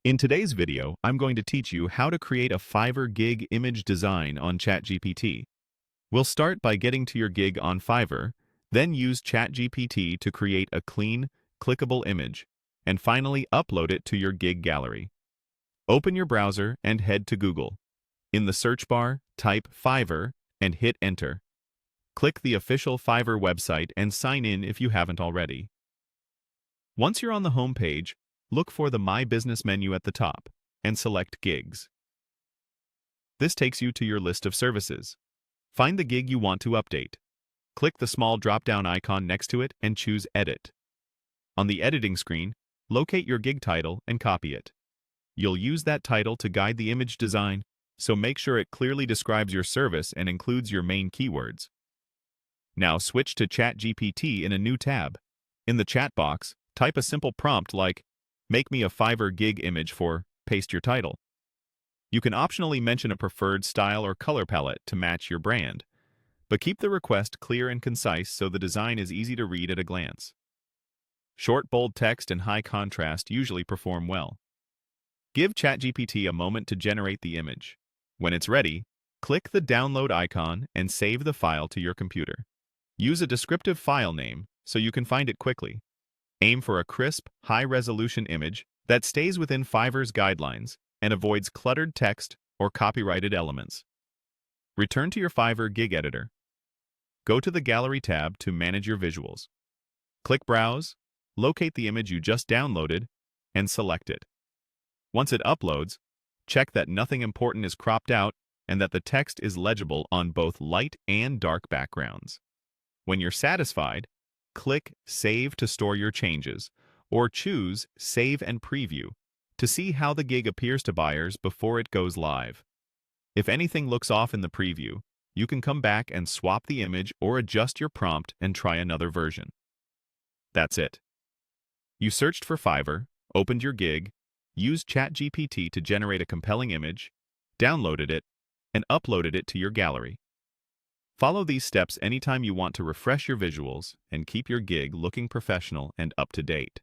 In today's video, I'm going to teach you how to create a Fiverr Gig image design on ChatGPT. We'll start by getting to your gig on Fiverr, then use ChatGPT to create a clean, clickable image, and finally upload it to your gig gallery. Open your browser and head to Google. In the search bar, type Fiverr and hit Enter. Click the official Fiverr website and sign in if you haven't already. Once you're on the home page, look for the My Business menu at the top and select Gigs. This takes you to your list of services. Find the gig you want to update. Click the small drop-down icon next to it and choose Edit. On the editing screen, locate your gig title and copy it. You'll use that title to guide the image design, so make sure it clearly describes your service and includes your main keywords. Now switch to ChatGPT in a new tab. In the chat box, type a simple prompt like, "Make me a Fiverr Gig image for," paste your title. You can optionally mention a preferred style or color palette to match your brand, but keep the request clear and concise so the design is easy to read at a glance. Short, bold text and high contrast usually perform well. Give ChatGPT a moment to generate the image. When it's ready, click the download icon and save the file to your computer. Use a descriptive file name so you can find it quickly. Aim for a crisp, high-resolution image that stays within Fiverr's guidelines and avoids cluttered text or copyrighted elements. Return to your Fiverr Gig editor. Go to the Gallery tab to manage your visuals. Click Browse, locate the image you just downloaded, and select it. Once it uploads, check that nothing important is cropped out and that the text is legible on both light and dark backgrounds. When you're satisfied, click Save to store your changes, or choose Save and Preview to see how the gig appears to buyers before it goes live. If anything looks off in the preview, you can come back and swap the image or adjust your prompt and try another version. That's it. You searched for Fiverr, opened your gig, used ChatGPT to generate a compelling image, downloaded it, and uploaded it to your gallery. Follow these steps anytime you want to refresh your visuals and keep your gig looking professional and up to date.